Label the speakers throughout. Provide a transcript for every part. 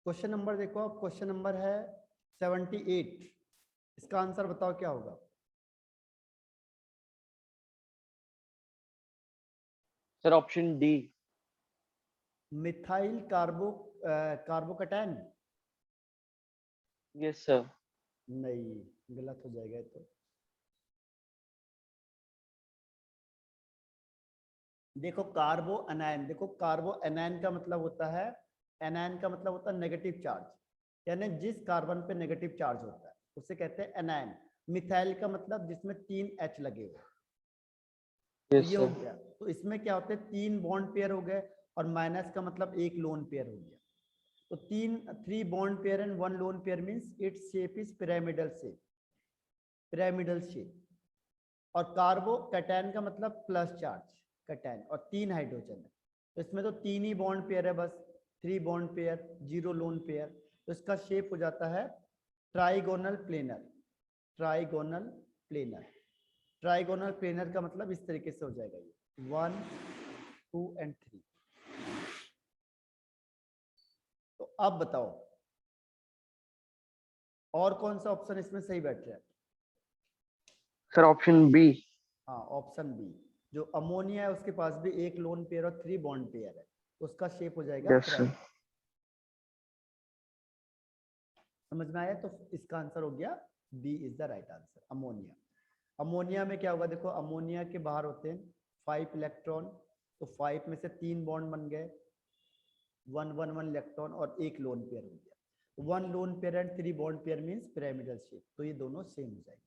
Speaker 1: Question number देखो आप, question number है 78। इसका आंसर बताओ क्या होगा।
Speaker 2: Sir option D.
Speaker 1: Methyl carbocation.
Speaker 2: Yes sir.
Speaker 1: नहीं, गलत हो जाएगा ये तो। देखो कार्बो एनायन, देखो कार्बो एनायन का मतलब होता है, एनायन का मतलब होता है नेगेटिव चार्ज, यानी जिस कार्बन पे नेगेटिव चार्ज होता है उसे कहते हैं एनायन। मिथाइल का मतलब जिसमें 3 H लगे हुए, तो
Speaker 2: यस
Speaker 1: ये हो
Speaker 2: सर।
Speaker 1: गया। तो इसमें क्या होते हैं, 3 बॉन्ड पेयर हो गए, और माइनस का मतलब 1 लोन पेयर हो गया। तो 3 bond pair and 1 lone pair means its shape is pyramidal shape, pyramidal shape. और कार्बो कैटायन का मतलब प्लस चार्ज कैटायन, और 3 हाइड्रोजन है, तो इसमें तो 3 ही बॉन्ड पेयर है बस, 3 बॉन्ड पेयर 0 लोन पेयर। तो इसका शेप हो जाता है trigonal planar, trigonal planar. Trigonal planar का मतलब इस तरीके से हो जाएगा, ये 1 2 एंड 3। तो अब बताओ और कौन सा ऑप्शन इसमें सही बैठ रहा है।
Speaker 2: Sir option B.
Speaker 1: हाँ, ऑप्शन बी। जो अमोनिया है उसके पास भी 1 लोन पेयर और 3 बॉन्ड पेयर है, उसका शेप हो जाएगा
Speaker 2: यस सर।
Speaker 1: पिरामिड। समझ में आया। तो इसका आंसर हो गया B is the right answer, ammonia. Ammonia में क्या होगा, देखो अमोनिया के बाहर होते हैं 5 इलेक्ट्रॉन, तो 5 में से 3 बॉन्ड बन गए, 1 इलेक्ट्रॉन और 1 लोन पेयर हो गया। 1 lone pair and 3 bond pair means pyramidal shape, तो ये दोनों सेम हो जाएंगे।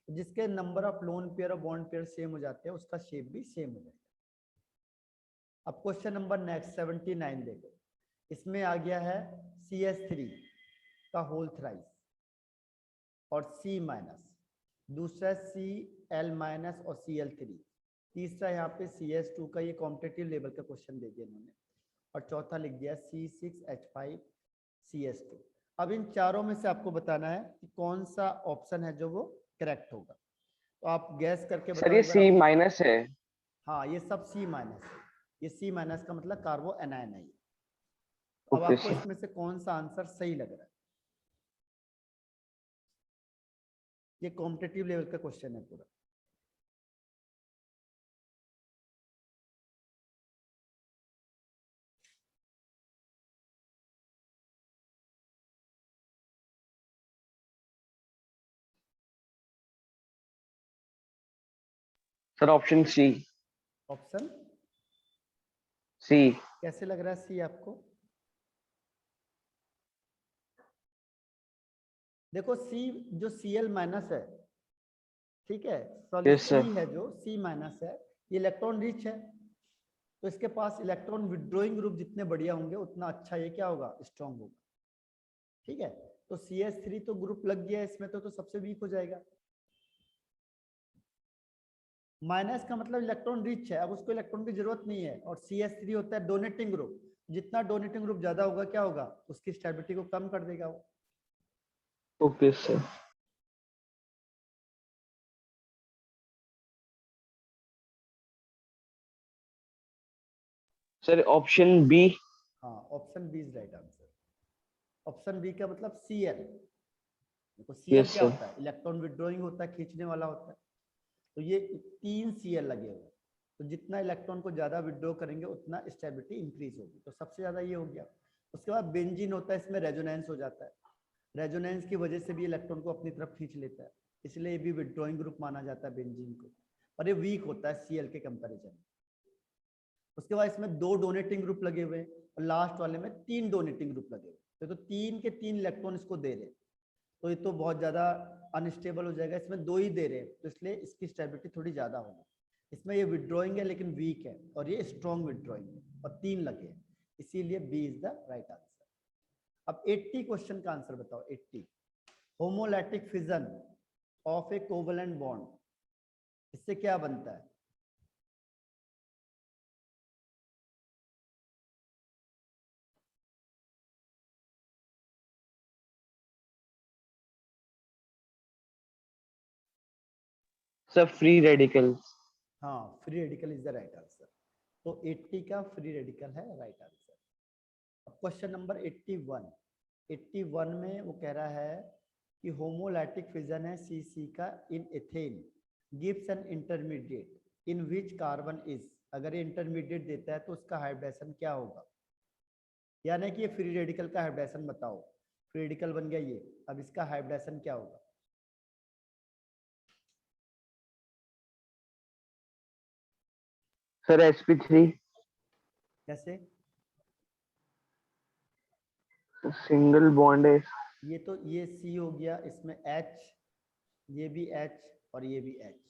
Speaker 1: तो जिसके नंबर ऑफ लोन पेयर और बॉन्ड पेयर सेम हो जाते हैं उसका शेप भी सेम हो जाएगा। अब क्वेश्चन नंबर नेक्स्ट 79 देखो, इसमें आ गया है CH3 का होल थ्राइस और C माइनस, दूसरा Cl माइनस और Cl3, तीसरा यहाँ पे CH2 का, ये कॉम्पिटिटिव लेवल का क्वेश्चन दे दिया इन्होंने, और चौथा लिख दिया C6H5CH2। अब इन चारों में से आपको बताना है कि कौन सा ऑप्शन है जो वो करेक्ट होगा। तो आप गैस करके
Speaker 2: सर
Speaker 1: बताओ
Speaker 2: ये
Speaker 1: एक बार
Speaker 2: सी
Speaker 1: आप।
Speaker 2: माइनस है।
Speaker 1: हाँ, ये सब C माइनस है, ये C माइनस का मतलब कार्बो एनायन है। अब
Speaker 2: ओके
Speaker 1: आपको
Speaker 2: सर।
Speaker 1: इसमें से कौन सा आंसर सही लग रहा है। ये कॉम्पिटिटिव लेवल का क्वेश्चन है पूरा।
Speaker 2: Sir option C.
Speaker 1: Option
Speaker 2: C.
Speaker 1: कैसे लग रहा है सी आपको। देखो सी, जो Cl माइनस है, ठीक है, सॉरी
Speaker 2: यस
Speaker 1: सी
Speaker 2: सर।
Speaker 1: है जो C माइनस है, ये इलेक्ट्रॉन रिच है, तो इसके पास इलेक्ट्रॉन विड्रॉइंग ग्रुप जितने बढ़िया होंगे उतना अच्छा ये क्या होगा, स्ट्रॉन्ग होगा। ठीक है, तो CH3 तो ग्रुप लग गया इसमें, तो सबसे वीक हो जाएगा। माइनस का मतलब इलेक्ट्रॉन रिच है, अब उसको इलेक्ट्रॉन की जरूरत नहीं है, और CH3 होता है डोनेटिंग ग्रुप, जितना डोनेटिंग ग्रुप ज्यादा होगा क्या होगा, उसकी स्टेबिलिटी को कम कर देगा वो।
Speaker 2: Okay sir. Sir option B.
Speaker 1: हाँ, option B is right answer. Option B का मतलब Cl। देखो Cl
Speaker 2: यस
Speaker 1: क्या
Speaker 2: सर।
Speaker 1: होता है, इलेक्ट्रॉन विड्रॉइंग होता है, खींचने वाला होता है, तो ये 3 Cl लगे हुए, तो जितना इलेक्ट्रॉन को ज्यादा विड्रॉ करेंगे उतना स्टेबिलिटी इंक्रीज होगी, तो सबसे ज्यादा ये हो गया। उसके बाद बेंजीन होता है, इसमें रेजोनेंस हो जाता है, रेजोनेंस की वजह से भी इलेक्ट्रॉन को अपनी तरफ खींच लेता है, इसलिए ये भी विड्रॉइंग ग्रुप माना जाता है बेंजीन को, और ये वीक होता है Cl के कंपेरिजन में। उसके बाद इसमें 2 डोनेटिंग ग्रुप लगे हुए हैं, और लास्ट वाले में 3 डोनेटिंग ग्रुप लगे हुए, तो 3 के 3 इलेक्ट्रॉन इसको दे रहे, तो ये तो बहुत ज्यादा अनस्टेबल हो जाएगा। इसमें 2 ही दे रहे हैं, तो इसलिए इसकी स्टेबिलिटी थोड़ी ज्यादा होगी। इसमें ये विड्रॉइंग है लेकिन वीक है, और ये स्ट्रॉन्ग विड्रॉइंग है, और 3 लगे हैं, इसीलिए B is the right answer. अब 80 क्वेश्चन का आंसर बताओ। 80, homolytic fission of a covalent bond, इससे क्या बनता है।
Speaker 2: Sir free radicals.
Speaker 1: हाँ, free radical is the right answer, तो 80 का फ्री रेडिकल है राइट आंसर। अब क्वेश्चन नंबर 81, 81 में वो कह रहा है कि होमोलैटिक फिजन है सी का in ethane gives an intermediate in which carbon is. अगर ये इंटरमीडिएट देता है तो उसका हाइब्रिडेशन क्या होगा, यानी कि ये फ्री रेडिकल का हाइब्रिडेशन बताओ। फ्री रेडिकल बन गया ये, अब इसका हाइब्रिडेशन क्या होगा।
Speaker 2: सर sp3
Speaker 1: कैसे?
Speaker 2: सिंगल बॉन्ड है।
Speaker 1: ये तो ये सी हो गया, इसमें एच, ये भी एच और ये भी एच,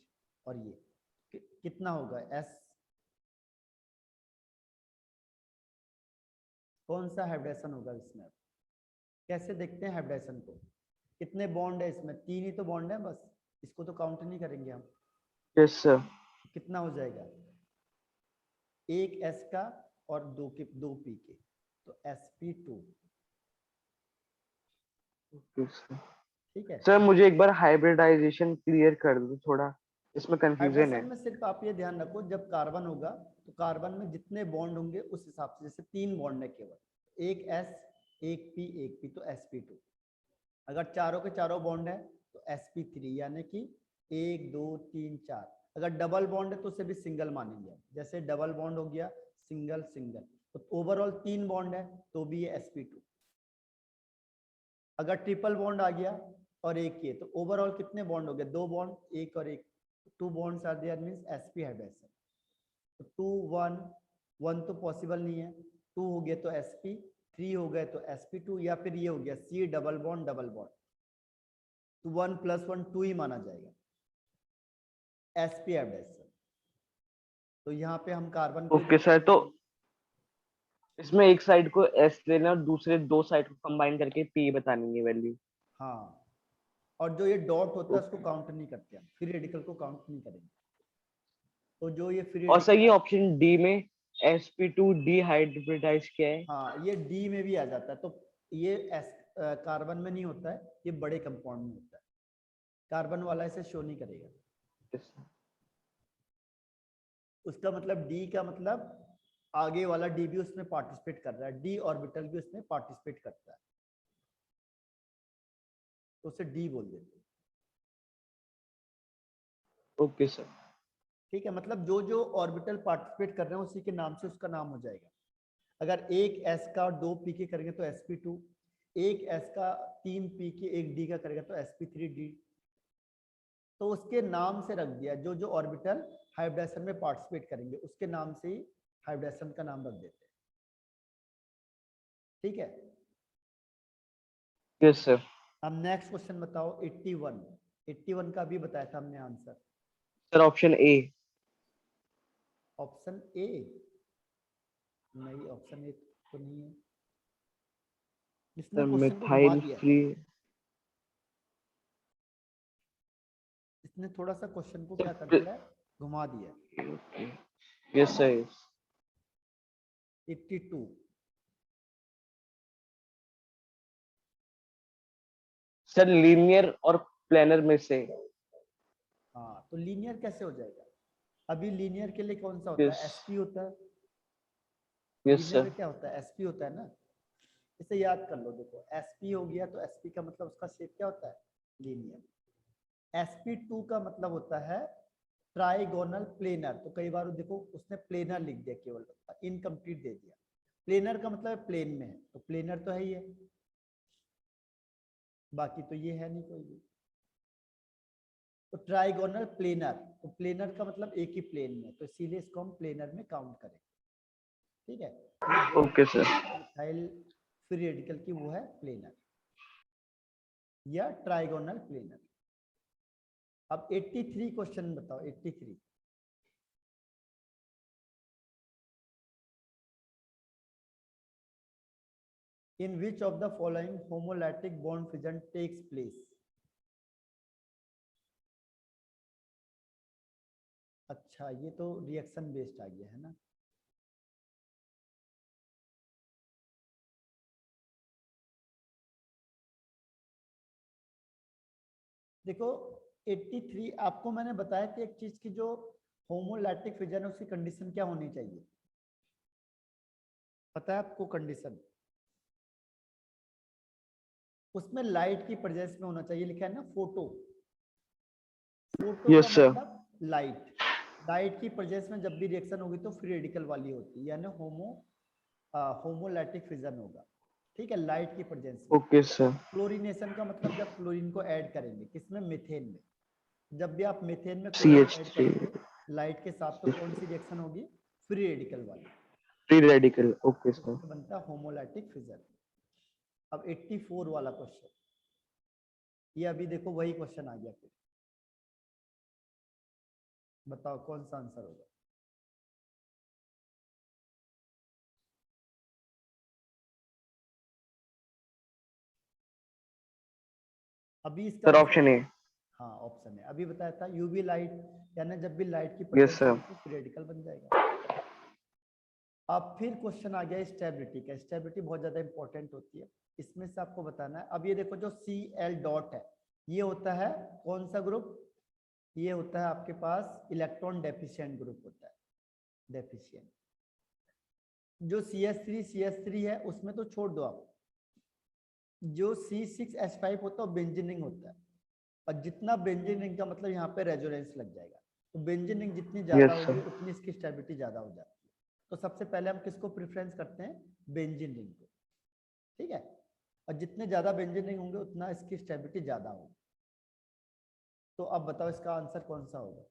Speaker 1: और ये कितना होगा एस। कौन सा हाइब्रिडेशन होगा इसमें? कैसे देखते हैं हाइब्रिडेशन को? कितने बॉन्ड है इसमें? 3 ही तो बॉन्ड है बस, इसको तो काउंट नहीं करेंगे हम।
Speaker 2: Yes sir.
Speaker 1: कितना हो जाएगा? एक एस का और दो पी के, तो sp2। ठीक है।
Speaker 2: सर मुझे एक बार हाइब्रिडाइजेशन क्लियर कर दो थोड़ा, इसमें कंफ्यूजन
Speaker 1: हाइब्रिडेशन
Speaker 2: है।
Speaker 1: में सिर्फ आप ये ध्यान रखो, जब कार्बन होगा तो कार्बन में जितने बॉन्ड होंगे उस हिसाब से, जैसे 3 बॉन्ड है केवल, एक एस, एक पी, तो sp2। अगर चारों के चारों बॉन्ड है तो sp3, यानी कि 1 2 3 4। अगर डबल बॉन्ड है तो उसे भी सिंगल मानेंगे, जैसे डबल बॉन्ड हो गया सिंगल सिंगल, तो ओवरऑल 3 बॉन्ड है तो भी ये sp2। अगर ट्रिपल बॉन्ड आ गया और एक ये, तो ओवरऑल कितने बॉन्ड हो गए? 2 बॉन्ड, एक और एक, 2 bonds are there means sp hybridization. तो 2 1 1 तो पॉसिबल नहीं है, 2 हो गया तो sp, 3 हो गए तो sp2, या फिर ये हो गया c double bond double bond, तो 1 + 1 2 ही माना जाएगा sp हाइब्रिडेशन। तो यहाँ पे हम कार्बन को
Speaker 2: ओके सर, तो इसमें एक साइड को एस लेना और दूसरे दो साइड को कंबाइन करके पी बतानी है वैल्यू।
Speaker 1: हाँ, और जो ये डॉट होता है उसको
Speaker 2: ओके।
Speaker 1: काउंट नहीं करते हम, फ्री रेडिकल को काउंट नहीं करेंगे। तो जो ये फ्री
Speaker 2: और सर
Speaker 1: रेडिकल
Speaker 2: ये
Speaker 1: है,
Speaker 2: ऑप्शन डी में sp2 डिहाइब्रिडाइज किया है।
Speaker 1: हाँ ये डी में भी आ जाता है। तो ये एस कार्बन में नहीं होता है, ये बड़े कंपाउंड में होता है, कार्बन वाला इसे शो नहीं करेगा।
Speaker 2: Yes, sir.
Speaker 1: उसका मतलब डी का मतलब आगे वाला डी भी उसमें पार्टिसिपेट कर रहा है, डी ऑर्बिटल भी उसमें पार्टिसिपेट करता है, तो उसे डी बोल देते हैं।
Speaker 2: Okay sir.
Speaker 1: ठीक है, मतलब जो जो ऑर्बिटल पार्टिसिपेट कर रहे हैं उसी के नाम से उसका नाम हो जाएगा। अगर एक एस का और 2 पी के करेंगे तो sp2, एक एस का 3 पी के एक डी का करेगा तो sp3d। तो उसके नाम से रख दिया, जो जो ऑर्बिटल हाइब्रिडेशन में पार्टिसिपेट करेंगे उसके नाम से ही हाइब्रिडेशन का नाम रख देते हैं। ठीक है।
Speaker 2: Yes sir.
Speaker 1: अब नेक्स्ट क्वेश्चन बताओ 81। 81 का भी बताया था हमने answer.
Speaker 2: Sir option A.
Speaker 1: Option A? नहीं, ऑप्शन ए तो नहीं है, इसने
Speaker 2: सर
Speaker 1: क्वेश्चन को घुमा
Speaker 2: मिथाइल
Speaker 1: दिया है।
Speaker 2: फ्री।
Speaker 1: इसने थोड़ा सा क्वेश्चन को क्या कर
Speaker 2: सर
Speaker 1: दिया है, घुमा दिया है।
Speaker 2: Yes sir.
Speaker 1: 82।
Speaker 2: सर लीनियर और प्लेनर में से।
Speaker 1: हाँ, तो लीनियर कैसे हो जाएगा? अभी लीनियर के लिए कौन सा होता
Speaker 2: यस।
Speaker 1: है? sp होता है।
Speaker 2: Yes
Speaker 1: linear
Speaker 2: sir.
Speaker 1: में क्या होता है? sp होता है ना। इसे याद कर लो, देखो sp हो गया तो sp का मतलब उसका शेप क्या होता है? लीनियर। sp2 का मतलब होता है ट्राइगोनल प्लेनर। तो कई बार देखो उसने प्लेनर लिख दिया, केवल इनकम्प्लीट दे दिया। प्लेनर का मतलब प्लेन में है, तो प्लेनर तो है ही है, बाकी तो ये है नहीं कोई भी। तो ट्राइगोनल प्लेनर, तो प्लेनर का मतलब एक ही प्लेन में, तो इसीलिए इसको हम प्लेनर में काउंट करेंगे। ठीक है, ये जो
Speaker 2: okay sir.
Speaker 1: Methyl free radical की वो है प्लेनर या ट्राइगोनल प्लेनर। अब 83 क्वेश्चन बताओ। 83, in which of the following homolytic bond fission takes place. अच्छा, ये तो रिएक्शन बेस्ड आ गया है ना। देखो 83 आपको मैंने बताया कि एक चीज की जो होमोलैटिक फिजन है उसकी कंडीशन क्या होनी चाहिए, पता है आपको कंडीशन? उसमें लाइट की प्रेजेंस में होना चाहिए, लिखा है ना फोटो। फोटो
Speaker 2: यस
Speaker 1: का
Speaker 2: सर।
Speaker 1: मतलब लाइट। लाइट की प्रेजेंस में जब भी रिएक्शन होगी तो फ्री रेडिकल वाली होती है, यानी होमोलैटिक फिजन होगा। ठीक है, लाइट की प्रेजेंस में।
Speaker 2: Okay sir.
Speaker 1: क्लोरीनेशन का मतलब जब क्लोरीन को ऐड करेंगे किसमें, मीथेन में। जब भी आप मीथेन में
Speaker 2: सी
Speaker 1: क्लोरीन
Speaker 2: एच
Speaker 1: ऐड
Speaker 2: थ्री
Speaker 1: करेंगे लाइट के साथ, तो कौन सी रिएक्शन होगी, फ्री रेडिकल वाली।
Speaker 2: Free radical. Okay sir.
Speaker 1: इसमें बनता है होमोलैटिक फिजन। अब 84 वाला क्वेश्चन, ये अभी देखो वही क्वेश्चन आ गया फिर। बताओ कौन सा आंसर होगा। अभी इसका
Speaker 2: सर
Speaker 1: आंसर,
Speaker 2: ऑप्शन ए।
Speaker 1: हाँ ऑप्शन है, अभी बताया था यूवी लाइट, यानी जब भी लाइट की
Speaker 2: यस
Speaker 1: प्रेजेंस
Speaker 2: सर।
Speaker 1: होगी तो फ्री रेडिकल बन जाएगा। अब फिर क्वेश्चन आ गया स्टेबिलिटी का। स्टेबिलिटी बहुत ज्यादा इंपॉर्टेंट होती है, इसमें से आपको बताना है। अब ये देखो जो Cl डॉट है, ये होता है कौन सा ग्रुप, ये होता है आपके पास इलेक्ट्रॉन डेफिशिएंट ग्रुप होता है, डेफिशिएंट। जो CH3 है उसमें तो छोड़ दो आप, जो C6H5 होता है बेंजीन रिंग होता है। और जितना बेंजीन रिंग का मतलब यहाँ पे रेजोनेंस लग जाएगा, तो बेंजीन रिंग जितनी ज्यादा
Speaker 2: यस
Speaker 1: होगी
Speaker 2: सर।
Speaker 1: उतनी इसकी स्टेबिलिटी ज्यादा हो जाती है। तो सबसे पहले हम किसको प्रेफरेंस करते हैं, बेंजीन रिंग को। ठीक है, और जितने ज्यादा बेंजीन रिंग होंगे उतना इसकी स्टेबिलिटी ज्यादा होगी। तो अब बताओ इसका आंसर कौन सा होगा।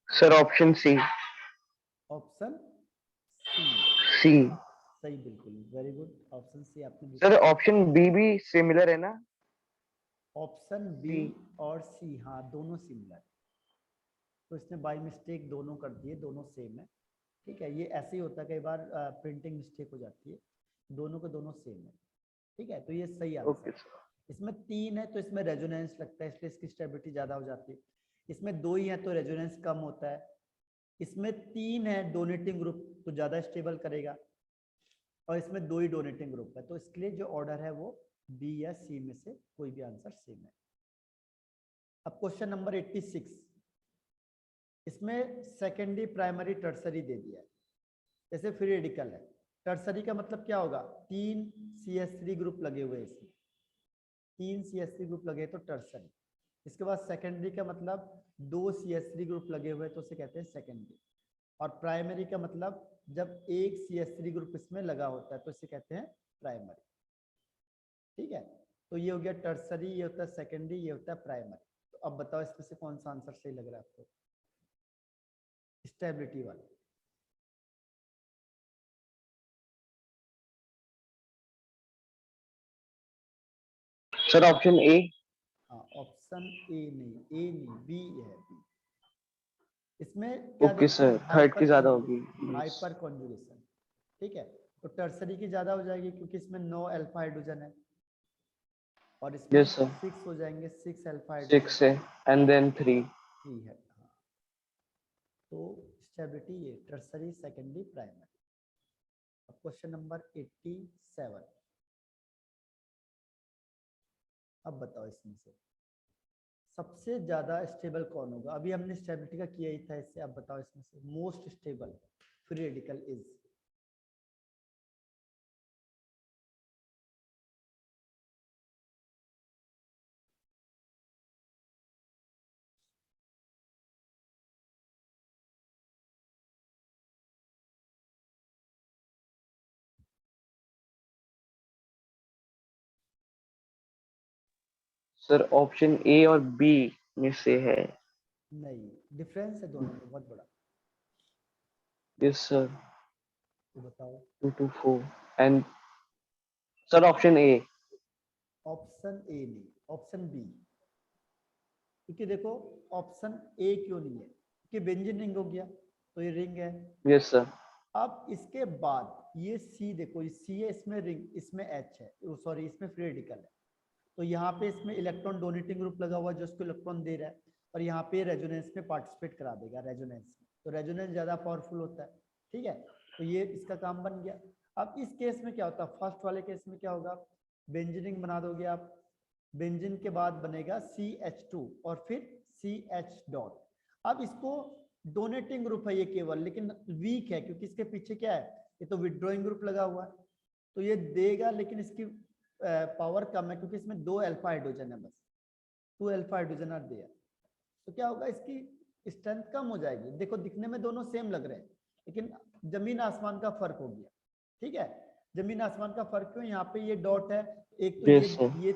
Speaker 2: Sir option C.
Speaker 1: Option C,
Speaker 2: C.
Speaker 1: सही, बिल्कुल वेरी गुड, ऑप्शन सी आपने
Speaker 2: सर
Speaker 1: बिल्कुल।
Speaker 2: ऑप्शन बी भी सिमिलर है ना?
Speaker 1: Option B
Speaker 2: C.
Speaker 1: और सी, हाँ दोनों सिमिलर। तो इसने बाय मिस्टेक दोनों कर दिए, दोनों सेम है। ठीक है, ये ऐसे ही होता है, कई बार प्रिंटिंग मिस्टेक हो जाती है, दोनों के दोनों सेम है। ठीक है, तो ये सही आंसर
Speaker 2: ओके
Speaker 1: है।
Speaker 2: सर।
Speaker 1: इसमें 3 है तो इसमें रेजोनेंस लगता है, इसलिए इसकी स्टेबिलिटी ज्यादा हो जाती है। इसमें 2 ही है तो रेजोनेंस कम होता है। इसमें 3 है डोनेटिंग ग्रुप तो ज्यादा स्टेबल करेगा, और इसमें 2 ही डोनेटिंग ग्रुप है, तो इसके लिए जो ऑर्डर है वो बी या सी में से कोई भी आंसर सेम है। अब क्वेश्चन नंबर 86, इसमें सेकेंडरी प्राइमरी टर्सरी दे दिया है। जैसे फ्री रेडिकल है, टर्सरी का मतलब क्या होगा, 3 CH3 ग्रुप लगे हुए इसमें, 3 CH3 ग्रुप लगे तो टर्सरी। इसके बाद सेकेंडरी का मतलब 2 CH3 ग्रुप लगे हुए तो उसे कहते हैं सेकेंडरी। और प्राइमरी का मतलब जब एक CH3 ग्रुप इसमें लगा होता है तो इसे कहते हैं प्राइमरी। ठीक है, तो ये हो गया टर्सरी, ये होता है सेकेंडरी, ये होता है प्राइमरी। तो अब बताओ इसमें से कौन सा आंसर सही लग रहा है आपको, स्टेबिलिटी वाला।
Speaker 2: सर ऑप्शन ए।
Speaker 1: हाँ ऑप्शन ए नहीं, ए नहीं, बी है, बी। इसमें क्या
Speaker 2: ओके
Speaker 1: देखते हैं,
Speaker 2: सर, थर्ड की ज्यादा होगी।
Speaker 1: Hyper conjugation. ठीक है, तो टर्सरी की ज्यादा हो जाएगी क्योंकि इसमें 9 अल्फा हाइड्रोजन है, और इसमें
Speaker 2: यस सर।
Speaker 1: 6 हो जाएंगे, 6 अल्फा हाइड्रोजन
Speaker 2: 6 है एंड देन 3।
Speaker 1: 3 है। हाँ, तो स्टेबिलिटी ये टर्सरी सेकेंडरी प्राइमरी। अब क्वेश्चन नंबर 87, अब बताओ इसमें से सबसे ज्यादा स्टेबल कौन होगा। अभी हमने स्टेबिलिटी का किया ही था इससे, अब बताओ इसमें से most stable free radical is.
Speaker 2: Sir option ए और बी में से है।
Speaker 1: नहीं, डिफरेंस है दोनों में बहुत बड़ा।
Speaker 2: Yes sir.
Speaker 1: तो बताओ।
Speaker 2: 2 to 4 and sir option A.
Speaker 1: Option A नहीं, ऑप्शन बी। क्योंकि देखो ऑप्शन ए क्यों नहीं है, क्योंकि बेंजीन रिंग हो गया तो ये रिंग है।
Speaker 2: Yes sir.
Speaker 1: अब इसके बाद ये सी, देखो ये सी है, इसमें रिंग, इसमें एच है, सॉरी इसमें फ्री रेडिकल है। तो यहाँ पे इसमें इलेक्ट्रॉन डोनेटिंग ग्रुप लगा हुआ है जो इसको इलेक्ट्रॉन दे रहा है, और यहाँ पे रेजोनेंस में पार्टिसिपेट करा देगा, रेजोनेंस में। तो रेजोनेंस ज्यादा पावरफुल होता है। ठीक है, तो ये इसका काम बन गया। अब इस केस में क्या होता है, फर्स्ट वाले केस में क्या होगा, बेंजीन रिंग बना दोगे आप, बेंजीन के बाद बनेगा CH2 और फिर CH डॉट। अब इसको डोनेटिंग ग्रुप है ये केवल, लेकिन वीक है क्योंकि इसके पीछे क्या है, ये तो विड्रॉइंग ग्रुप लगा हुआ है, तो ये देगा लेकिन इसकी पावर कम है क्योंकि इसमें 2 अल्फा हाइड्रोजन है, बस 2 अल्फा हाइड्रोजन आर देयर। तो क्या होगा, इसकी स्ट्रेंथ कम हो जाएगी। देखो दिखने में दोनों सेम लग रहे हैं, लेकिन जमीन आसमान का फर्क हो गया। ठीक है, जमीन आसमान का फर्क क्यों, यहाँ पे ये डॉट है, एक तो
Speaker 2: Yes, sir.
Speaker 1: ये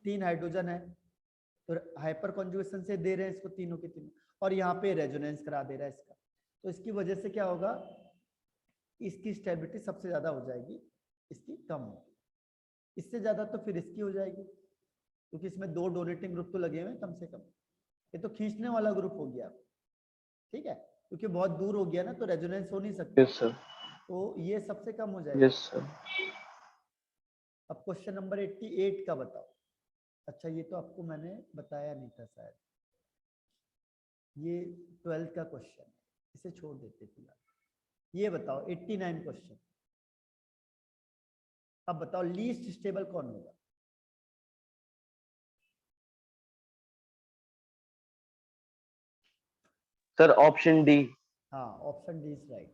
Speaker 1: तीन हाइड्रोजन है, तो हाइपर कॉन्जुगेशन से दे रहे हैं इसको तीनों के तीनों, और यहाँ पे रेजोनेंस करा दे रहा है इसका, तो इसकी वजह से क्या होगा, इसकी स्टेबिलिटी सबसे ज्यादा हो जाएगी, इसकी कम होगी, इससे ज्यादा तो फिर इसकी हो जाएगी, क्योंकि इसमें 2 डोनेटिंग ग्रुप तो लगे हुए हैं कम से कम, ये तो खींचने वाला ग्रुप हो गया। ठीक है, क्योंकि बहुत दूर हो गया ना, तो रेजोनेंस हो नहीं सकती।
Speaker 2: Yes, sir.
Speaker 1: तो ये सबसे कम हो जाएगा।
Speaker 2: Yes, sir.
Speaker 1: अब क्वेश्चन नंबर 88 का बताओ। अच्छा ये तो आपको मैंने बताया नहीं था शायद, ये 12th का क्वेश्चन है, इसे छोड़ देते फिलहाल। ये बताओ 89 क्वेश्चन। अब बताओ लीस्ट स्टेबल कौन होगा।
Speaker 2: Sir, option D.
Speaker 1: हाँ, ऑप्शन डी इज राइट,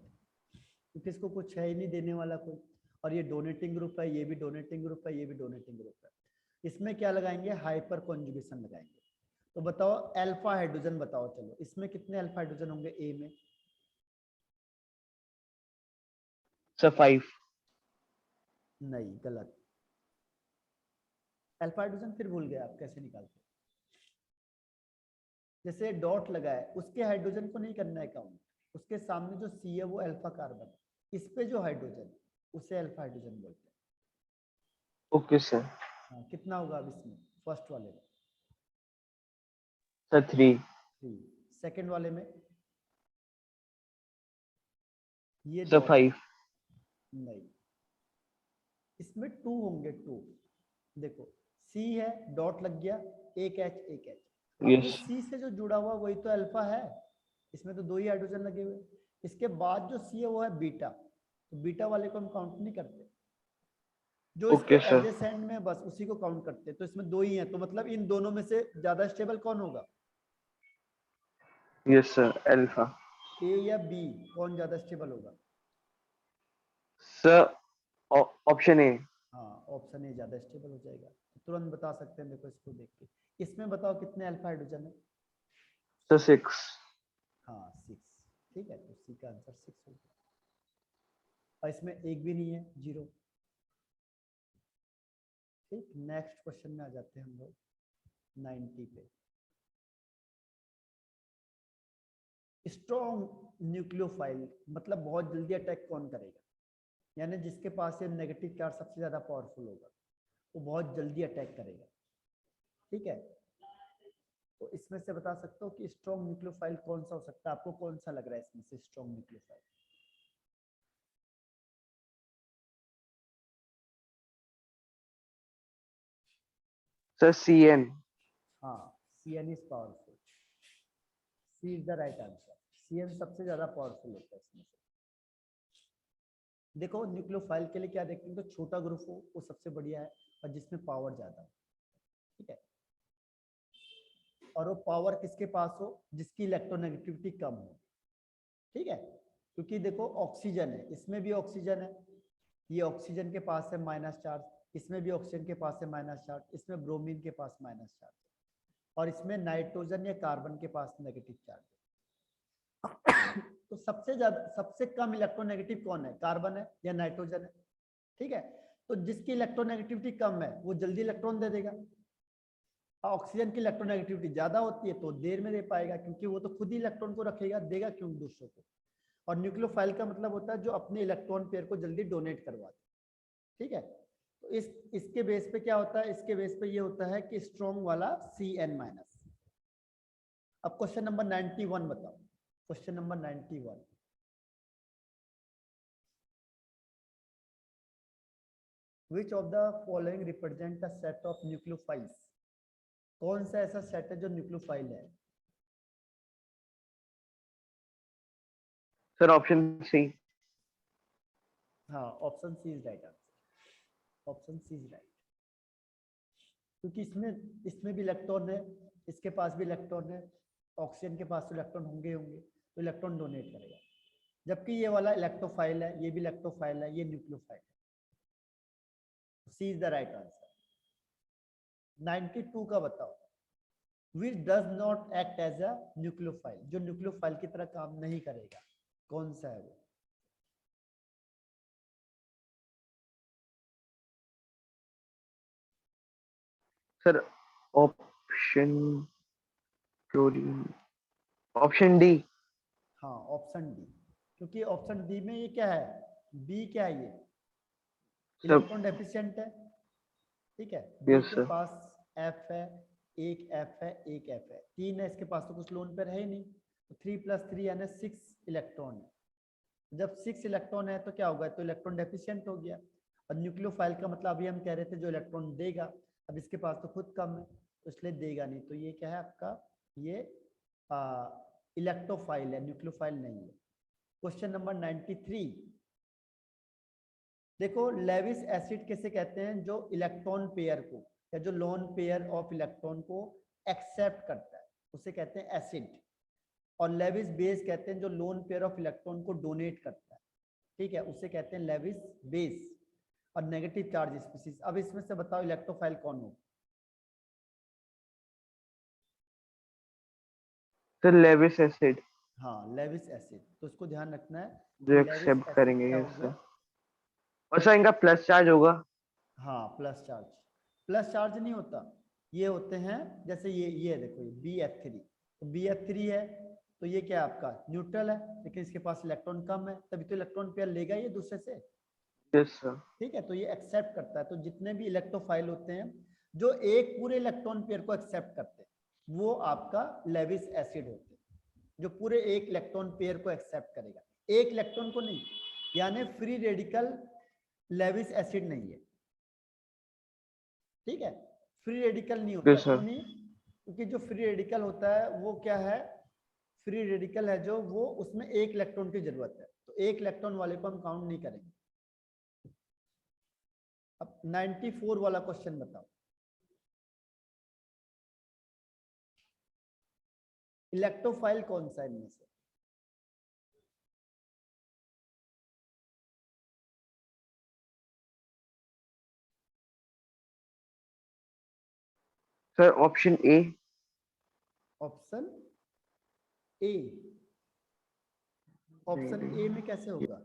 Speaker 1: क्योंकि इसको कुछ है ही नहीं देने वाला कोई, और ये डोनेटिंग ग्रुप है, ये भी डोनेटिंग ग्रुप है, ये भी डोनेटिंग ग्रुप है। इसमें क्या लगाएंगे, हाइपर कॉन्जुगेशन लगाएंगे। तो बताओ अल्फा हाइड्रोजन बताओ, चलो इसमें कितने अल्फा हाइड्रोजन होंगे ए में।
Speaker 2: Sir, 5.
Speaker 1: नहीं, गलत। अल्फा हाइड्रोजन फिर भूल गए आप, कैसे निकालते। जैसे डॉट लगा है, उसके हाइड्रोजन को नहीं करना है काउंट, उसके सामने जो सी है वो अल्फा कार्बन है, इस पे जो हाइड्रोजन उसे अल्फा हाइड्रोजन बोलते हैं।
Speaker 2: Okay, sir.
Speaker 1: हाँ, कितना होगा अब इसमें, फर्स्ट वाले में
Speaker 2: Sir, 3.
Speaker 1: 3, सेकेंड वाले में ये
Speaker 2: Sir,
Speaker 1: डॉट
Speaker 2: 5.
Speaker 1: नहीं, इसमें 2 होंगे, 2। देखो सी है, डॉट लग गया, एक एच एक एच। अब ये
Speaker 2: Yes.
Speaker 1: सी से जो जुड़ा हुआ वही तो अल्फा है, इसमें तो 2 ही हाइड्रोजन लगे हुए। इसके बाद जो सी है वो है बीटा, तो बीटा वाले को हम काउंट नहीं करते, जो इसके
Speaker 2: Okay, sir.
Speaker 1: एडजेसेंट में बस उसी को काउंट करते हैं। तो इसमें 2 ही हैं, तो मतलब इन दोनों में से ज्यादा स्टेबल कौन होगा,
Speaker 2: Yes, sir. Alpha.
Speaker 1: ए या बी, कौन ज्यादा स्टेबल होगा।
Speaker 2: Sir, option A.
Speaker 1: हाँ, ऑप्शन ए ज्यादा स्टेबल हो जाएगा, तो तुरंत बता सकते हैं। देखो इसको देख के, इसमें बताओ कितने अल्फा हाइड्रोजन है।
Speaker 2: Sir, 6.
Speaker 1: हाँ 6, ठीक है, तो सी का आंसर 6 हो गया, और इसमें एक भी नहीं है, 0। ठीक, नेक्स्ट क्वेश्चन में आ जाते हैं हम लोग 90 पे। स्ट्रॉन्ग न्यूक्लियोफाइल मतलब बहुत जल्दी अटैक कौन करेगा, यानी जिसके पास ये नेगेटिव चार्ज सबसे ज्यादा पावरफुल होगा, वो बहुत जल्दी अटैक करेगा। ठीक है, तो इसमें से बता सकते हो कि स्ट्रॉन्ग न्यूक्लियोफाइल कौन सा हो सकता है, आपको कौन सा लग रहा है इसमें से स्ट्रॉन्ग न्यूक्लियोफाइल।
Speaker 2: Sir, CN.
Speaker 1: हाँ, CN is powerful, C is the right answer. CN सबसे ज्यादा पावरफुल होता है इसमें से। देखो न्यूक्लियोफाइल के लिए क्या देखते हैं, तो छोटा ग्रुप हो वो सबसे बढ़िया है, और जिसमें पावर ज्यादा हो। ठीक है, और वो पावर किसके पास हो, जिसकी इलेक्ट्रोनेगेटिविटी कम हो। ठीक है, क्योंकि देखो ऑक्सीजन है, इसमें भी ऑक्सीजन है, ये ऑक्सीजन के पास है माइनस चार्ज, इसमें भी ऑक्सीजन के पास है माइनस चार्ज, इसमें ब्रोमीन के पास माइनस चार्ज, और इसमें नाइट्रोजन या कार्बन के पास नेगेटिव चार्ज है। तो सबसे ज्यादा सबसे कम इलेक्ट्रोनेगेटिव कौन है, कार्बन है या नाइट्रोजन है। ठीक है, तो जिसकी इलेक्ट्रोनेगेटिविटी कम है वो जल्दी इलेक्ट्रॉन दे देगा, ऑक्सीजन की इलेक्ट्रोनेगेटिविटी ज्यादा होती है तो देर में दे पाएगा, क्योंकि वो तो खुद ही इलेक्ट्रॉन को रखेगा, देगा क्यों दूसरों को। और न्यूक्लियोफाइल का मतलब होता है जो अपने इलेक्ट्रॉन पेयर को जल्दी डोनेट करवाते। ठीक है, तो इसके बेस पे क्या होता है, इसके बेस पे ये होता है कि स्ट्रॉन्ग वाला CN-। अब क्वेश्चन नंबर 91 बताओ, question number 91। Which of the following represent a set of nucleophiles? कौन सा ऐसा सेट है जो न्यूक्लियोफाइल है।
Speaker 2: Sir, option C.
Speaker 1: हाँ, option C is right answer, option C is right, क्योंकि इसमें भी इलेक्ट्रॉन है, इसके पास भी इलेक्ट्रॉन है, ऑक्सीजन के पास तो इलेक्ट्रॉन होंगे होंगे, तो इलेक्ट्रॉन डोनेट करेगा। जबकि ये वाला इलेक्ट्रोफाइल है, ये भी इलेक्ट्रोफाइल है, ये न्यूक्लियोफाइल है। C is the right answer. 92 का बताओ, which does not act as a nucleophile, जो न्यूक्लियोफाइल की तरह काम नहीं करेगा, कौन सा है वो?
Speaker 2: Sir option chlorine, option D.
Speaker 1: हाँ ऑप्शन डी, क्योंकि ऑप्शन डी में ये क्या है, बी क्या है, ये
Speaker 2: सर
Speaker 1: इलेक्ट्रॉन डेफिशिएंट है, ठीक है। बी
Speaker 2: यस
Speaker 1: के
Speaker 2: सर।
Speaker 1: पास एफ है, एक एफ है, एक एफ है, तीन है, इसके पास तो कुछ लोन पेयर है ही नहीं, तो 3+3 यानी 6 इलेक्ट्रॉन है। जब 6 इलेक्ट्रॉन है तो क्या होगा, तो इलेक्ट्रॉन डेफिशिएंट हो गया। और न्यूक्लियोफाइल का मतलब अभी हम कह रहे थे जो इलेक्ट्रॉन देगा, अब इसके पास तो खुद कम है तो इसलिए देगा नहीं, तो ये क्या है आपका, ये इलेक्ट्रोफाइल है, न्यूक्लियोफाइल नहीं है। क्वेश्चन नंबर 93, देखो लेविस एसिड किसे कहते हैं, जो इलेक्ट्रॉन पेयर को या जो लोन पेयर ऑफ इलेक्ट्रॉन को एक्सेप्ट करता है उसे कहते हैं एसिड। और लेविस बेस कहते हैं जो लोन पेयर ऑफ इलेक्ट्रॉन को डोनेट करता है, ठीक है, उसे कहते हैं लेविस बेस। और नेगेटिव चार्ज स्पीसीज, अब इसमें से बताओ इलेक्ट्रोफाइल कौन हो?
Speaker 2: सर लेविस एसिड
Speaker 1: हाँ लेविस एसिड, तो इसको ध्यान रखना है कि
Speaker 2: जो
Speaker 1: लेविस
Speaker 2: एक्सेप्ट
Speaker 1: एसिड
Speaker 2: करेंगे,
Speaker 1: क्या हो
Speaker 2: यस
Speaker 1: गया।
Speaker 2: सर। और सर इनका प्लस चार्ज होगा।
Speaker 1: हाँ प्लस चार्ज, प्लस चार्ज नहीं होता, ये होते हैं जैसे ये देखो ये BF3, तो BF3 है तो ये क्या है आपका न्यूट्रल है, लेकिन इसके पास इलेक्ट्रॉन कम है, तभी तो इलेक्ट्रॉन पेयर लेगा ये दूसरे से,
Speaker 2: यस सर।
Speaker 1: ठीक है, तो ये एक्सेप्ट करता है। तो जितने भी इलेक्ट्रोफाइल होते हैं जो एक पूरे इलेक्ट्रॉन पेयर को एक्सेप्ट करते हैं वो आपका लेविस एसिड होते हैं, जो पूरे एक इलेक्ट्रॉन पेयर को एक्सेप्ट करेगा, एक इलेक्ट्रॉन को नहीं, यानी फ्री रेडिकल लेविस एसिड नहीं है, ठीक है। फ्री रेडिकल नहीं होता,
Speaker 2: यस
Speaker 1: क्यों
Speaker 2: सर।
Speaker 1: नहीं, क्योंकि जो फ्री रेडिकल होता है वो क्या है, फ्री रेडिकल है जो वो उसमें एक इलेक्ट्रॉन की जरूरत है, तो एक इलेक्ट्रॉन वाले को हम काउंट नहीं करेंगे। अब 94 वाला क्वेश्चन बताओ, इलेक्ट्रोफाइल कौन सा है इनमें से?
Speaker 2: Sir option A.
Speaker 1: Option A, option ए में कैसे होगा,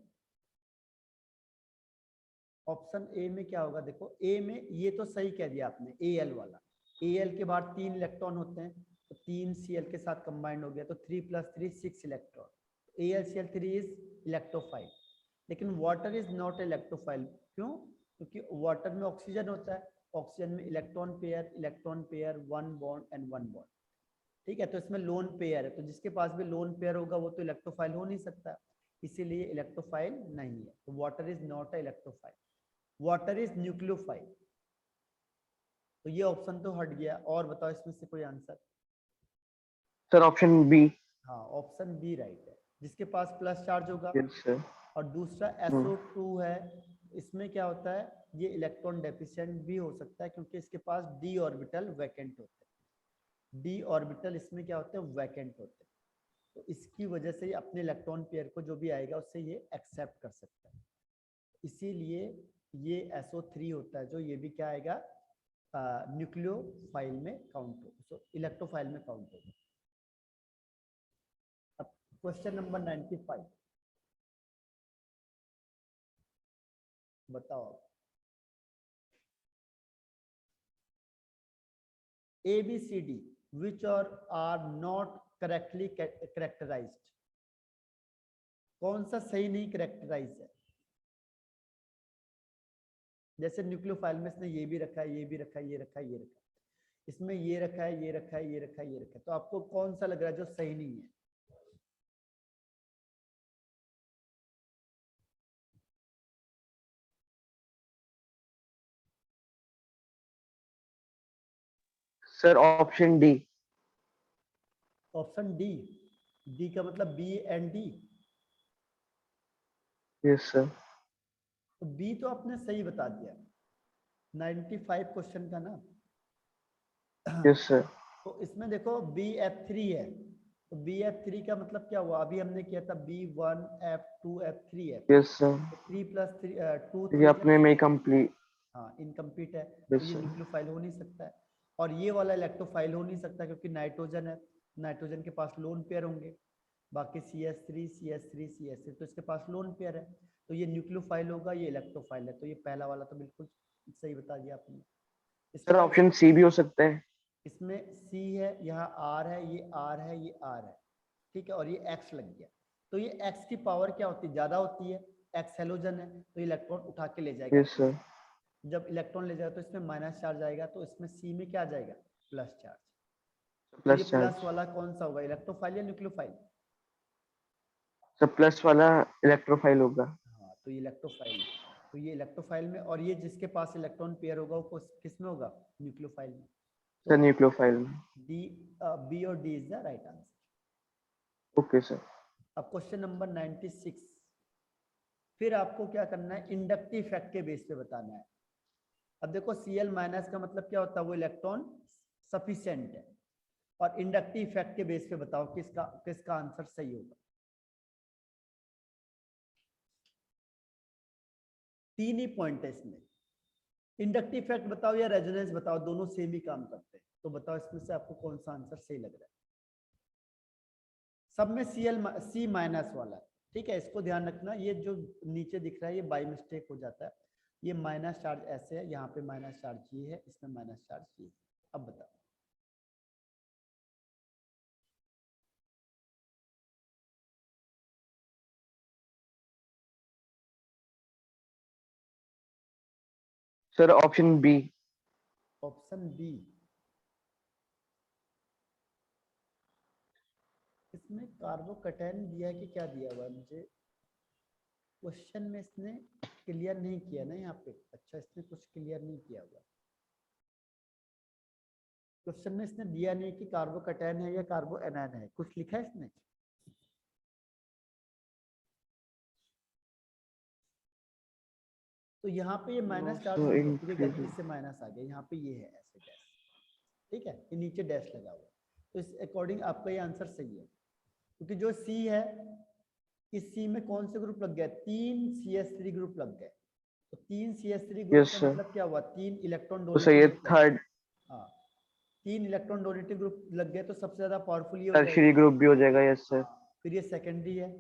Speaker 1: ऑप्शन ए में क्या होगा, देखो ए में ये तो सही कह दिया आपने, Al वाला, Al के बाद 3 इलेक्ट्रॉन होते हैं, तो 3 Cl के साथ कंबाइंड हो गया, तो 3+3 6 इलेक्ट्रॉन, AlCl3 इज इलेक्ट्रोफाइल। लेकिन वाटर इज नॉट इलेक्ट्रोफाइल, क्यों, क्योंकि वाटर में ऑक्सीजन होता है, ऑक्सीजन में electron pair 1 bond and 1 bond, ठीक है, तो इसमें लोन पेयर है, तो जिसके पास भी लोन पेयर होगा वो तो इलेक्ट्रोफाइल हो नहीं सकता, इसीलिए इलेक्ट्रोफाइल नहीं है, तो water is not a electrophile, water is nucleophile. तो ये ऑप्शन तो हट गया, और बताओ इसमें से कोई आंसर।
Speaker 2: Sir option B.
Speaker 1: हाँ ऑप्शन बी राइट है, जिसके पास प्लस चार्ज होगा।
Speaker 2: Yes sir.
Speaker 1: और दूसरा SO2 है, इसमें क्या होता है, ये इलेक्ट्रॉन डेफिशिएंट भी हो सकता है क्योंकि इसके पास d ऑर्बिटल वैकेंट होते हैं, d ऑर्बिटल इसमें क्या होते हैं, वैकेंट होते हैं, तो इसकी वजह से ये अपने इलेक्ट्रॉन पेयर को जो भी आएगा उससे ये एक्सेप्ट कर सकता है, इसीलिए ये SO3 होता है, जो ये भी क्या आएगा, न्यूक्लियोफाइल में काउंट हो, इलेक्ट्रोफाइल में काउंट होगा। अब क्वेश्चन नंबर 95 बताओ आप, ABCD which are not correctly characterized, कौन सा सही नहीं करेक्टराइज है, जैसे न्यूक्लियोफाइल में इसने ये भी रखा है, ये भी रखा है, ये रखा है, ये रखा है, इसमें ये रखा है, ये रखा है, ये रखा है, ये रखा है, तो आपको कौन सा लग रहा है जो सही नहीं है?
Speaker 2: Sir option D.
Speaker 1: Option D, D का मतलब B&D,
Speaker 2: यस सर।
Speaker 1: तो बी तो आपने सही बता दिया 95 क्वेश्चन का ना।
Speaker 2: Yes sir.
Speaker 1: तो इसमें देखो BF3 है, तो BF3 का मतलब क्या हुआ, अभी हमने किया था B1 F2 F3 F,
Speaker 2: yes sir,
Speaker 1: 3 + 3 2
Speaker 2: ये
Speaker 1: 3
Speaker 2: अपने में कंप्लीट।
Speaker 1: हाँ इनकम्प्लीट है, तो
Speaker 2: यस
Speaker 1: ये
Speaker 2: सर,
Speaker 1: न्यूक्लियोफाइल हो नहीं सकता है। और ये वाला इलेक्ट्रोफाइल हो नहीं सकता क्योंकि नाइट्रोजन है, नाइट्रोजन के पास लोन पेयर होंगे, बाकी CH3 CH3 CH3 तो इसके पास लोन पेयर है, तो ये न्यूक्लियोफाइल होगा, ये इलेक्ट्रोफाइल है। तो ये पहला वाला तो बिल्कुल सही बता दिया आपने। इसके
Speaker 2: सर
Speaker 1: बाद
Speaker 2: ऑप्शन सी भी हो सकता है।
Speaker 1: इसमें C है, यहाँ R है, ये R है, ये R है, ठीक है, और ये X लग गया। तो ये X की पावर क्या होती है, ज्यादा होती है, X हेलोजन है, तो इलेक्ट्रॉन उठा के ले जाएगा।
Speaker 2: यस सर,
Speaker 1: जब इलेक्ट्रॉन ले जाएगा तो इसमें माइनस चार्ज आएगा, तो इसमें C में क्या आ जाएगा, प्लस चार्ज। तो ये
Speaker 2: प्लस
Speaker 1: प्लस
Speaker 2: चार्ज।
Speaker 1: वाला कौन सा होगा, इलेक्ट्रोफाइल या न्यूक्लियोफाइल?
Speaker 2: सर प्लस वाला इलेक्ट्रोफाइल होगा।
Speaker 1: हाँ तो ये इलेक्ट्रोफाइल है, तो ये इलेक्ट्रोफाइल में, और ये जिसके पास इलेक्ट्रॉन पेयर होगा वो किस में होगा, न्यूक्लियोफाइल में।
Speaker 2: सर
Speaker 1: तो
Speaker 2: न्यूक्लियोफाइल में।
Speaker 1: डी, B और D is the right answer.
Speaker 2: Okay sir.
Speaker 1: अब क्वेश्चन नंबर 96, फिर आपको क्या करना है, इंडक्टिव इफेक्ट के बेस पे बताना है। अब देखो Cl माइनस का मतलब क्या होता है, वो इलेक्ट्रॉन सफिशिएंट है, और इंडक्टिव इफेक्ट के बेस पे बताओ किसका किसका आंसर सही होगा। तीन ही पॉइंट है इसमें, इंडक्टिव इफेक्ट बताओ या रेजोनेंस बताओ, दोनों सेम ही काम करते हैं। तो बताओ इसमें से आपको कौन सा आंसर सही लग रहा है। सब में C माइनस वाला है, ठीक है, इसको ध्यान रखना। ये जो नीचे दिख रहा है ये बाई मिस्टेक हो जाता है, ये माइनस चार्ज ऐसे है, यहाँ पे माइनस चार्ज ये है, इसमें माइनस चार्ज ये है। अब बताओ।
Speaker 2: Sir option B.
Speaker 1: Option B, इसमें कार्बोकैटायन दिया है कि क्या दिया हुआ है, मुझे क्वेश्चन में इसने क्लियर नहीं किया ना यहाँ पे। अच्छा, इसने कुछ क्लियर नहीं किया हुआ क्वेश्चन में, इसने दिया नहीं कि कार्बोकैटायन है या कार्बो एनायन है, कुछ लिखा है इसने। तो यहाँ पे ये माइनस चार्ज
Speaker 2: सो
Speaker 1: नहीं है क्योंकि
Speaker 2: इंक्रीज।
Speaker 1: गलती से माइनस आ गया, यहाँ पे ये है ऐसे डैश, ठीक है, ये नीचे डैश लगा हुआ है। तो इस अकॉर्डिंग आपका ये आंसर सही है, क्योंकि जो C है, इस C में कौन से ग्रुप लग गए, 3 CH3 ग्रुप लग गए। तो 3 CH3 ग्रुप
Speaker 2: यस
Speaker 1: का
Speaker 2: सर,
Speaker 1: मतलब क्या हुआ, 3 इलेक्ट्रॉन
Speaker 2: तो सही
Speaker 1: डोनेटिंग
Speaker 2: है
Speaker 1: ग्रुप लग गए।
Speaker 2: थर्ड।
Speaker 1: हाँ, 3 इलेक्ट्रॉन डोनेटिंग ग्रुप लग गए, तो सबसे ज्यादा पावरफुल ये हो
Speaker 2: टर्शियरी
Speaker 1: जाएगी।
Speaker 2: ग्रुप भी हो जाएगा। यस सर,
Speaker 1: हाँ, फिर ये सेकेंडरी है,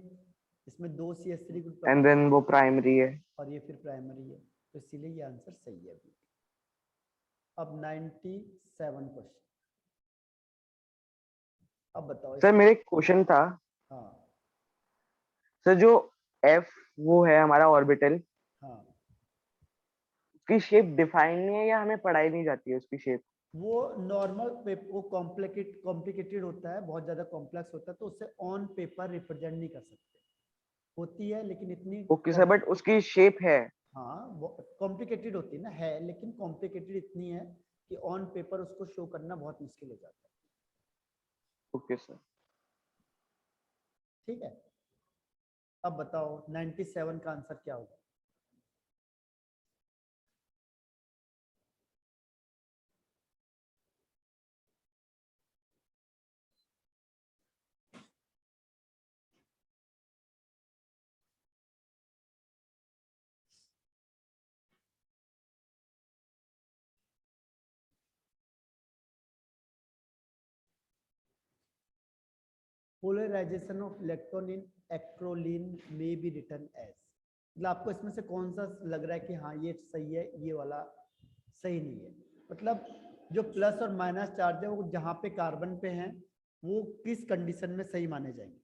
Speaker 1: इसमें 2 CH3 ग्रुप लग
Speaker 2: एंड
Speaker 1: गए,
Speaker 2: देन वो प्राइमरी है।
Speaker 1: और ये फिर प्राइमरी है, तो इसीलिए ये आंसर सही है अभी। अब 97 क्वेश्चन, अब बताओ
Speaker 2: सर
Speaker 1: इसमें।
Speaker 2: मेरे क्वेश्चन था,
Speaker 1: हाँ
Speaker 2: सर जो एफ वो है हमारा ऑर्बिटल,
Speaker 1: हाँ,
Speaker 2: उसकी शेप डिफाइन नहीं है या हमें पढ़ाई नहीं जाती है उसकी शेप?
Speaker 1: वो नॉर्मल वो कॉम्प्लिकेटेड होता है, बहुत ज्यादा कॉम्प्लेक्स होता है, तो उससे ऑन पेपर रिप्रेजेंट नहीं कर सकते, होती है लेकिन इतनी
Speaker 2: ओके सर, बट उसकी शेप है।
Speaker 1: हाँ वो कॉम्प्लिकेटेड होती है ना, है लेकिन कॉम्प्लिकेटेड इतनी है कि ऑन पेपर उसको शो करना बहुत मुश्किल हो जाता है।
Speaker 2: Okay sir.
Speaker 1: ठीक है, अब बताओ 97 का आंसर क्या होगा। Polarization of electron in acrolein में बी रिटर्न एज, मतलब आपको इसमें से कौन सा लग रहा है कि हाँ ये सही है, ये वाला सही नहीं है। मतलब जो प्लस और माइनस चार्ज है वो जहाँ पे कार्बन पे हैं, वो किस कंडीशन में सही माने जाएंगे।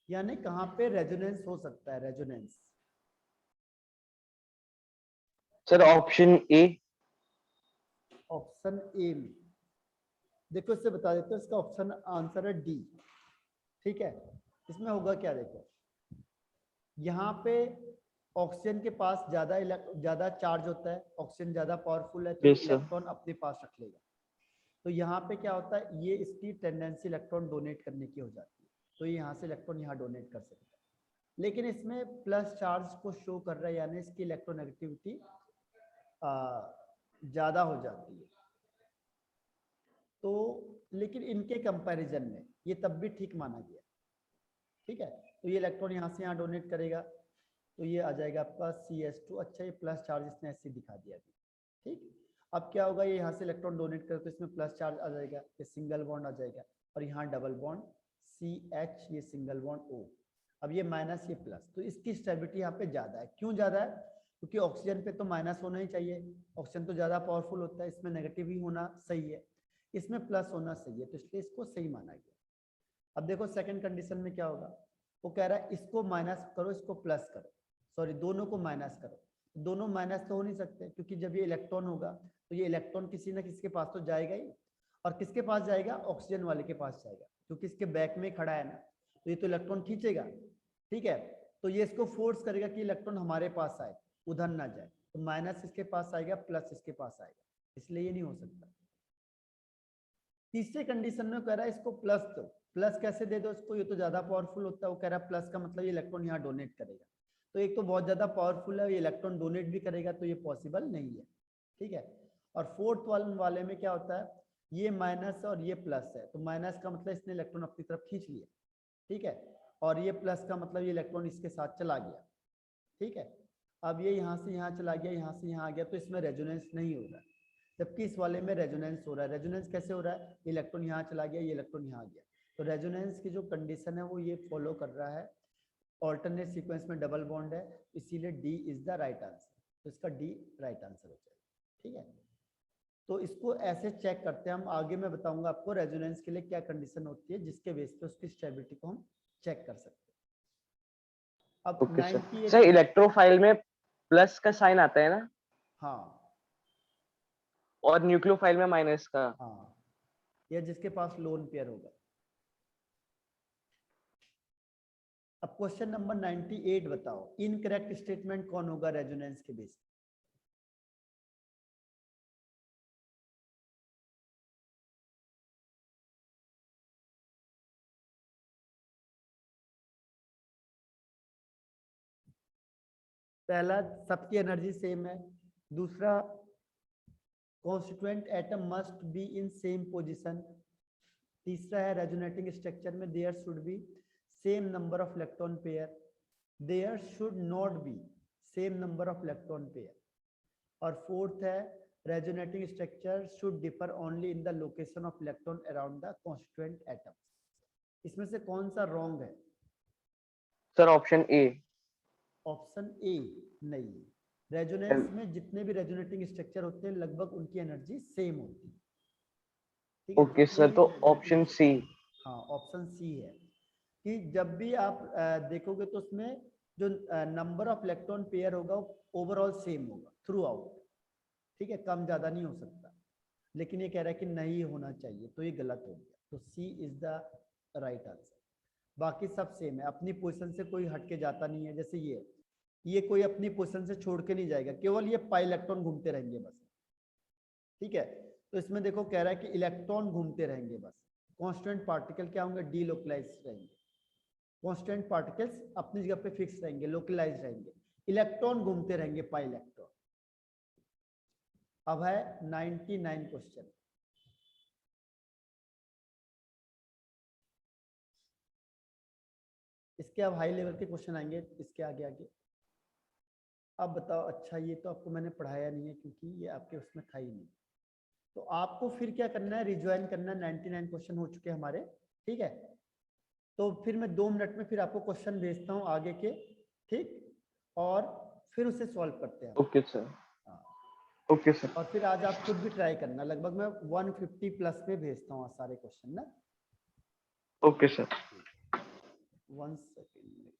Speaker 1: यानी कहाँ पे रेजोनेंस हो सकता है, resonance.
Speaker 2: Sir option A.
Speaker 1: Option ए में देखो, इससे बता देते हो, इसका ऑप्शन आंसर है डी। ठीक है, इसमें होगा क्या, देखो यहाँ पे ऑक्सीजन के पास ज्यादा चार्ज होता है, ऑक्सीजन ज्यादा पावरफुल है, तो ये
Speaker 2: यस सर।
Speaker 1: इलेक्ट्रॉन अपने पास रख लेगा। तो यहाँ पे क्या होता है, ये इसकी टेंडेंसी इलेक्ट्रॉन डोनेट करने की हो जाती है, तो ये यहाँ से इलेक्ट्रॉन यहाँ डोनेट कर सकता है। लेकिन इसमें प्लस चार्ज को शो कर रहा है, यानी इसकी इलेक्ट्रोनेगेटिविटी ज्यादा हो जाती है। तो लेकिन इनके कंपैरिजन में ये तब भी ठीक माना गया, ठीक है। तो ये इलेक्ट्रॉन यहाँ से यहाँ डोनेट करेगा, तो ये आ जाएगा आपका CH2। अच्छा, ये प्लस चार्ज इसने ऐसे दिखा दिया, ठीक। अब क्या होगा, ये यहाँ से इलेक्ट्रॉन डोनेट करे तो इसमें प्लस चार्ज आ जाएगा, ये सिंगल बॉन्ड आ जाएगा, और यहाँ डबल बॉन्ड CH, ये सिंगल बॉन्ड O। अब ये माइनस, ये प्लस, तो इसकी स्टेबिलिटी यहाँ पे ज्यादा है। क्यों ज्यादा है? क्योंकि ऑक्सीजन पे तो माइनस होना ही चाहिए, ऑक्सीजन तो ज्यादा पावरफुल होता है, इसमें नेगेटिव ही होना सही है, इसमें प्लस होना सही है, तो इसलिए इसको सही माना गया। अब देखो सेकंड कंडीशन में क्या होगा, वो कह रहा है इसको माइनस करो, इसको प्लस करो, सॉरी दोनों को माइनस करो। दोनों माइनस तो हो नहीं सकते, क्योंकि जब ये इलेक्ट्रॉन होगा तो ये इलेक्ट्रॉन किसी ना किसी के पास तो जाएगा ही, और किसके पास जाएगा? ऑक्सीजन वाले के पास जाएगा, क्योंकि इसके बैक में खड़ा है ना, तो ये तो इलेक्ट्रॉन खींचेगा, ठीक है। तो ये इसको फोर्स करेगा कि इलेक्ट्रॉन हमारे पास आए, उधर ना जाए, तो माइनस इसके पास आएगा, प्लस इसके पास आएगा, इसलिए ये नहीं हो सकता। तीसरे कंडीशन में कह रहा है इसको प्लस दो, प्लस कैसे दे दो इसको, ये तो ज्यादा पावरफुल होता है। वो कह रहा है प्लस का मतलब ये इलेक्ट्रॉन यहाँ डोनेट करेगा, तो एक तो बहुत ज्यादा पावरफुल है, ये इलेक्ट्रॉन डोनेट भी करेगा, तो ये पॉसिबल नहीं है, ठीक है। और फोर्थ वाले में क्या होता है, ये माइनस और ये प्लस है, तो माइनस का मतलब इसने इलेक्ट्रॉन अपनी तरफ खींच लिया, ठीक है, और ये प्लस का मतलब ये इलेक्ट्रॉन इसके साथ चला गया, ठीक है। अब ये यहाँ से यहाँ चला गया, यहाँ से यहाँ आ गया, तो इसमें रेजोनेंस नहीं हो रहा है, जबकि इस वाले में रेजोनेंस हो रहा है। रेजोनेंस कैसे हो रहा है, इलेक्ट्रॉन यहाँ चला गया, ये इलेक्ट्रॉन यहाँ आ गया, तो रेजोनेंस की जो कंडीशन है वो ये फॉलो कर रहा है। ऑल्टरनेट सीक्वेंस में डबल बॉन्ड है, इसीलिए D is the right answer, तो इसका डी राइट आंसर हो जाएगा, ठीक है। तो इसको ऐसे चेक करते हैं हम, आगे मैं बताऊंगा आपको रेजोनेंस के लिए क्या कंडीशन होती है, जिसके बेस पे उसकी स्टेबिलिटी को हम चेक कर सकते हैं। अब
Speaker 2: ओके सर।
Speaker 1: 98
Speaker 2: सर इलेक्ट्रोफाइल में प्लस का साइन आता है ना,
Speaker 1: हाँ
Speaker 2: और न्यूक्लियोफाइल में माइनस का।
Speaker 1: हाँ, या जिसके पास लोन पेयर होगा। अब क्वेश्चन नंबर 98 बताओ, इनकरेक्ट स्टेटमेंट कौन होगा रेजोनेंस के बेस पे? पहला, सबकी एनर्जी सेम है। दूसरा, constituent atom must be in same position. तीसरा है रेजोनेटिंग स्ट्रक्चर में there should be same number of electron pair, there should not be same number of electron pair. और फोर्थ है resonating structure should differ only in the location of electron around the constituent atom. इसमें से कौन सा wrong है?
Speaker 2: Sir option A.
Speaker 1: Option A नहीं, resonance में जितने भी रेजोनेटिंग स्ट्रक्चर होते हैं लगभग उनकी एनर्जी सेम होती है, ठीक है।
Speaker 2: ओके
Speaker 1: जितने
Speaker 2: सर,
Speaker 1: भी
Speaker 2: तो
Speaker 1: रेजोनेटिंग
Speaker 2: ऑप्शन सी।
Speaker 1: हाँ, ऑप्शन सी है कि जब भी आप देखोगे तो उसमें जो नंबर ऑफ इलेक्ट्रॉन पेयर होगा वो ओवरऑल सेम होगा थ्रू आउट, ठीक है, कम ज्यादा नहीं हो सकता। लेकिन ये कह रहा है कि नहीं होना चाहिए, तो ये गलत हो गया, तो सी इज द राइट आंसर। बाकी सब सेम है, अपनी पोजीशन से कोई हट के जाता नहीं है। जैसे ये कोई अपनी पोजीशन से छोड़ के नहीं जाएगा, केवल ये पाई इलेक्ट्रॉन घूमते रहेंगे बस, ठीक है। तो इसमें देखो कह रहा है कि इलेक्ट्रॉन घूमते रहेंगे बस, कांस्टेंट पार्टिकल क्या होंगे, डीलोकलाइज रहेंगे। कांस्टेंट पार्टिकल्स अपनी जगह पे फिक्स रहेंगे, लोकलाइज रहेंगे, इलेक्ट्रॉन घूमते रहेंगे पाई इलेक्ट्रॉन। अब है 99 क्वेश्चन। इसके अब हाई लेवल के क्वेश्चन आएंगे इसके आगे आगे। अब बताओ, अच्छा ये तो आपको मैंने पढ़ाया नहीं है क्योंकि ये आपके उसमें था ही नहीं, तो आपको फिर क्या करना है, रिज्वाइन करना है। 99 क्वेश्चन हो चुके हमारे, ठीक है। तो फिर मैं 2 मिनट में फिर आपको क्वेश्चन भेजता हूँ आगे के, ठीक, और फिर उसे सॉल्व करते हैं।
Speaker 2: Okay sir.
Speaker 1: हाँ,
Speaker 2: ओके सर।
Speaker 1: और फिर आज आप खुद भी ट्राई करना, लगभग मैं 150 प्लस पे भेजता हूँ सारे क्वेश्चन ना।
Speaker 2: Okay sir.
Speaker 1: 1 सेकेंड।